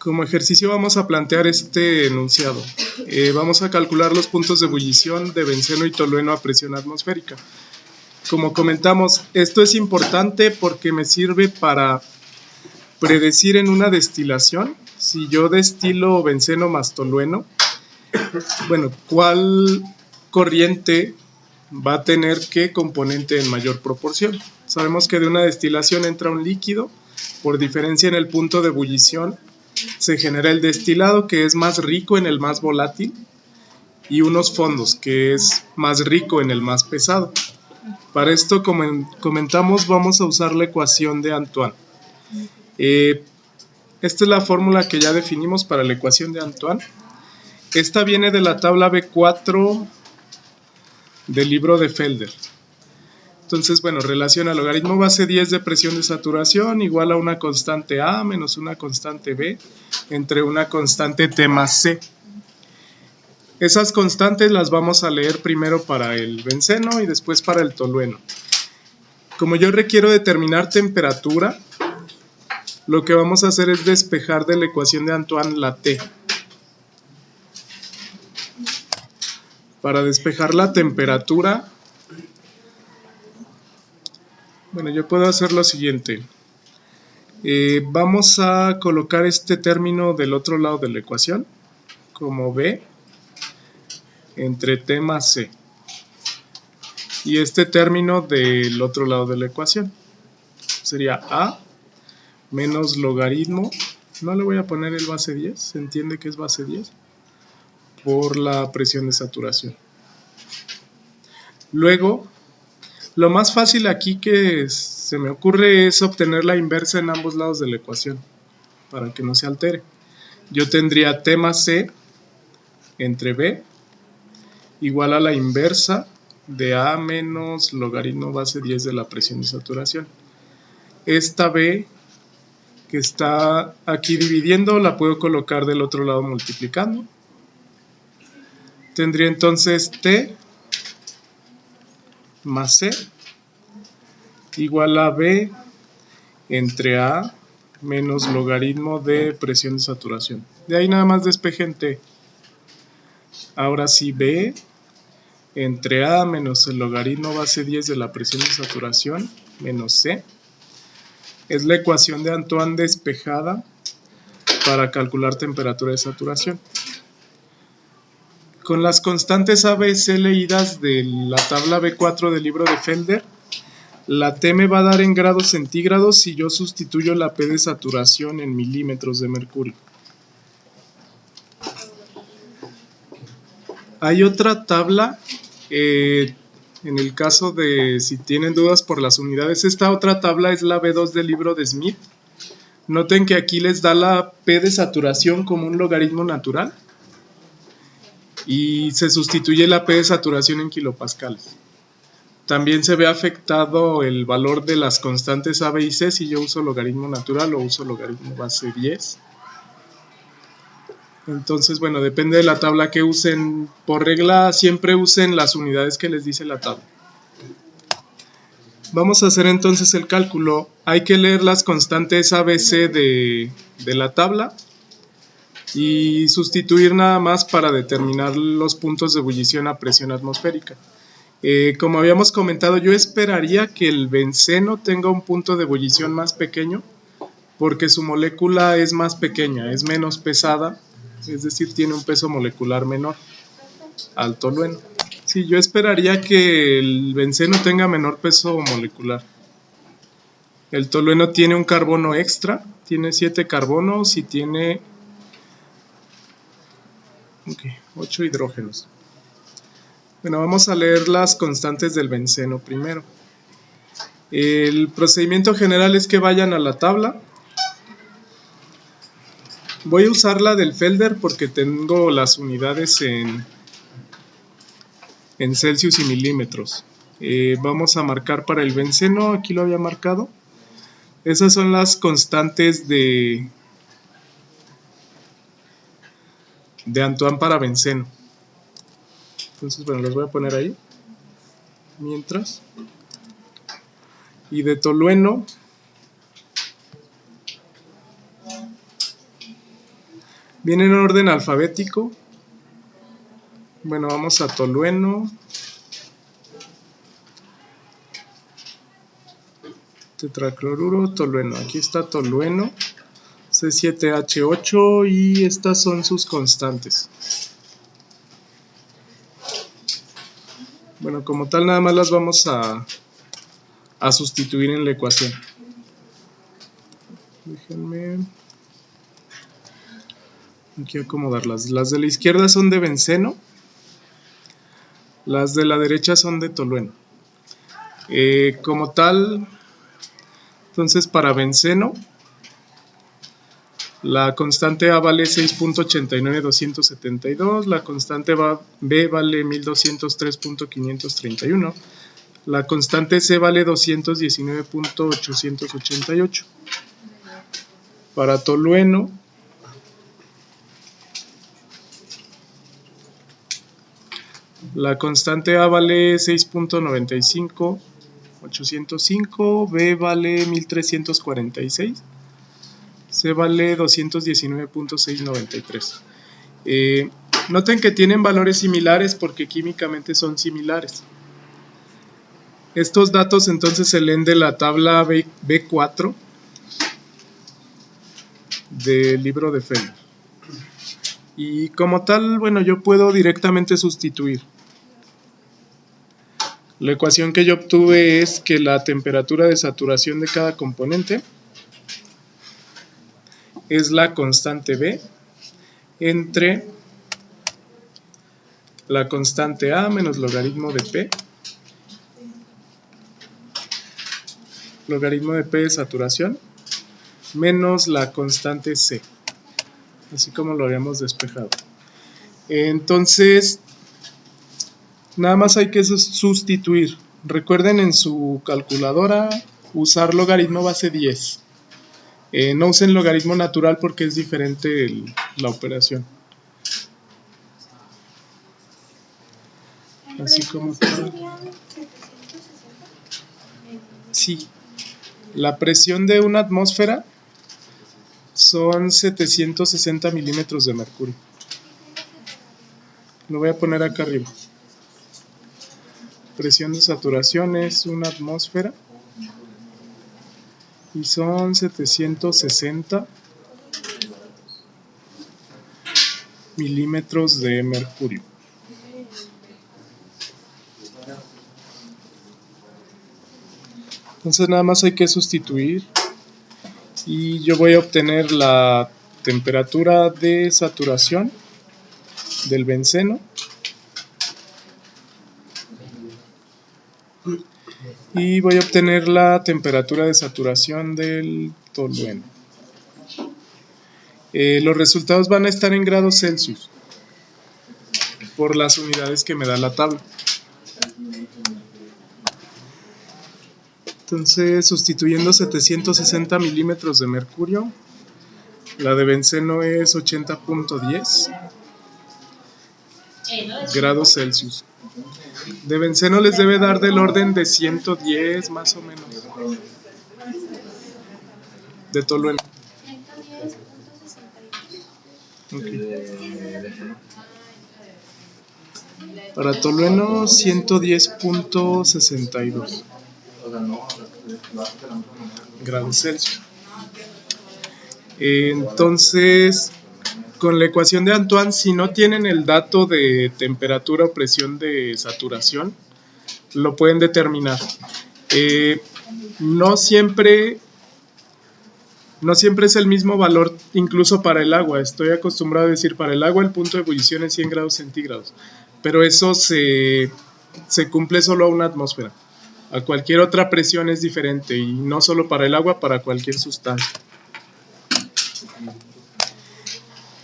Como ejercicio vamos a plantear este enunciado. Vamos a calcular los puntos de ebullición de benceno y tolueno a presión atmosférica. Como comentamos, esto es importante porque me sirve para predecir en una destilación, si yo destilo benceno más tolueno, bueno, cuál corriente va a tener qué componente en mayor proporción. Sabemos que de una destilación entra un líquido, por diferencia en el punto de ebullición se genera el destilado, que es más rico en el más volátil, y unos fondos, que es más rico en el más pesado. Para esto, como comentamos, vamos a usar la ecuación de Antoine. Esta es la fórmula que ya definimos para la ecuación de Antoine. Esta viene de la tabla B4 del libro de Felder. Entonces, bueno, relaciona logaritmo base 10 de presión de saturación igual a una constante A menos una constante B entre una constante T más C. Esas constantes las vamos a leer primero para el benceno y después para el tolueno. Como yo requiero determinar temperatura, lo que vamos a hacer es despejar de la ecuación de Antoine la T. Para despejar la temperatura, bueno, yo puedo hacer lo siguiente. Vamos a colocar este término del otro lado de la ecuación como B entre T más C. Y este término del otro lado de la ecuación sería A menos logaritmo, no le voy a poner el base 10, se entiende que es base 10, por la presión de saturación. Luego, lo más fácil aquí que se me ocurre es obtener la inversa en ambos lados de la ecuación, para que no se altere. Yo tendría T más C entre B igual a la inversa de A menos logaritmo base 10 de la presión de saturación. Esta B que está aquí dividiendo la puedo colocar del otro lado multiplicando. Tendría entonces T más C igual a B entre A menos logaritmo de presión de saturación. De ahí nada más despeje en T. Ahora sí, B entre A menos el logaritmo base 10 de la presión de saturación menos C es la ecuación de Antoine despejada para calcular temperatura de saturación. Con las constantes A, B y C leídas de la tabla B4 del libro de Felder, la T me va a dar en grados centígrados si yo sustituyo la P de saturación en milímetros de mercurio. Hay otra tabla, en el caso de si tienen dudas por las unidades, esta otra tabla es la B2 del libro de Smith. Noten que aquí les da la P de saturación como un logaritmo natural y se sustituye la P de saturación en kilopascales. También se ve afectado el valor de las constantes A, B y C si yo uso logaritmo natural o uso logaritmo base 10. Entonces, bueno, depende de la tabla que usen. Por regla, siempre usen las unidades que les dice la tabla. Vamos a hacer entonces el cálculo. Hay que leer las constantes A, B, C de la tabla y sustituir nada más para determinar los puntos de ebullición a presión atmosférica. Como habíamos comentado, yo esperaría que el benceno tenga un punto de ebullición más pequeño porque su molécula es más pequeña, es menos pesada, es decir, tiene un peso molecular menor al tolueno. Sí, yo esperaría que el benceno tenga menor peso molecular. El tolueno tiene un carbono extra, tiene 7 carbonos y tiene 8 hidrógenos. Bueno, vamos a leer las constantes del benceno primero. El procedimiento general es que vayan a la tabla. Voy a usar la del Felder porque tengo las unidades en Celsius y milímetros. Vamos a marcar para el benceno, aquí lo había marcado. Esas son las constantes de Antoine para benceno. Entonces, bueno, las voy a poner ahí. Mientras. Y de tolueno, Viene en orden alfabético. Bueno, vamos a tolueno. Tetracloruro, tolueno. Aquí está tolueno. C7H8 y estas son sus constantes. Bueno, como tal nada más las vamos a sustituir en la ecuación. Déjenme aquí acomodarlas. Las de la izquierda son de benceno, las de la derecha son de tolueno. Como tal, entonces para benceno, la constante A vale 6.89272, la constante B vale 1203.531, la constante C vale 219.888. Para tolueno, la constante A vale 6.95805, B vale 1346, C vale 219.693. Noten que tienen valores similares porque químicamente son similares. Estos datos entonces se leen de la tabla B4 del libro de Feller. Y como tal, bueno, yo puedo directamente sustituir. La ecuación que yo obtuve es que la temperatura de saturación de cada componente es la constante B entre la constante A menos logaritmo de P, logaritmo de P de saturación, menos la constante C, así como lo habíamos despejado. Entonces, nada más hay que sustituir. Recuerden en su calculadora usar logaritmo base 10. No usen logaritmo natural porque es diferente la operación. Así como está. Sí. La presión de una atmósfera son 760 milímetros de mercurio. Lo voy a poner acá arriba. Presión de saturación es una atmósfera y son 760 milímetros de mercurio. Entonces nada más hay que sustituir y yo voy a obtener la temperatura de saturación del benceno y voy a obtener la temperatura de saturación del tolueno. Los resultados van a estar en grados Celsius por las unidades que me da la tabla. Entonces, sustituyendo 760 milímetros de mercurio, la de benceno es 80.10 grados Celsius. De benceno les debe dar del orden de 110 más o menos. De tolueno. Okay. Para tolueno 110.62 grados Celsius. Entonces, con la ecuación de Antoine, si no tienen el dato de temperatura o presión de saturación, lo pueden determinar. No siempre es el mismo valor, incluso para el agua. Estoy acostumbrado a decir, para el agua el punto de ebullición es 100 grados centígrados, pero eso se cumple solo a una atmósfera. A cualquier otra presión es diferente, y no solo para el agua, para cualquier sustancia.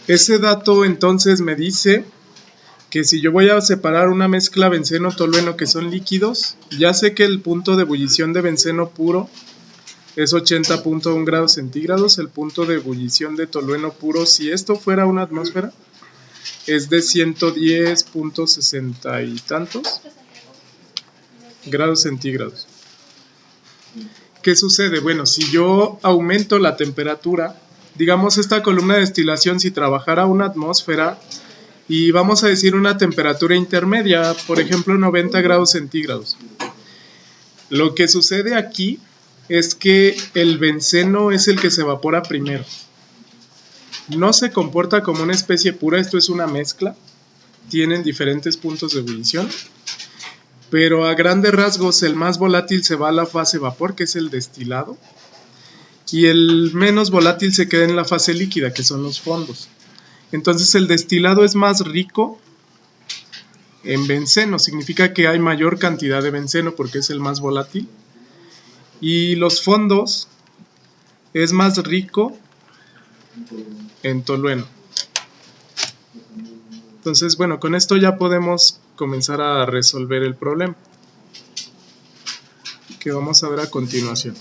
Ese dato entonces me dice que si yo voy a separar una mezcla benceno-tolueno que son líquidos, ya sé que el punto de ebullición de benceno puro es 80.1 grados centígrados, el punto de ebullición de tolueno puro, si esto fuera una atmósfera, es de 110.60 y tantos grados centígrados. ¿Qué sucede? Bueno, si yo aumento la temperatura digamos esta columna de destilación, si trabajara una atmósfera y vamos a decir una temperatura intermedia, por ejemplo 90 grados centígrados. Lo que sucede aquí es que el benceno es el que se evapora primero. No se comporta como una especie pura, esto es una mezcla. Tienen diferentes puntos de ebullición. Pero a grandes rasgos el más volátil se va a la fase vapor, que es el destilado. Y el menos volátil se queda en la fase líquida, que son los fondos. Entonces el destilado es más rico en benceno, significa que hay mayor cantidad de benceno porque es el más volátil. Y los fondos es más rico en tolueno. Entonces, bueno, con esto ya podemos comenzar a resolver el problema que vamos a ver a continuación.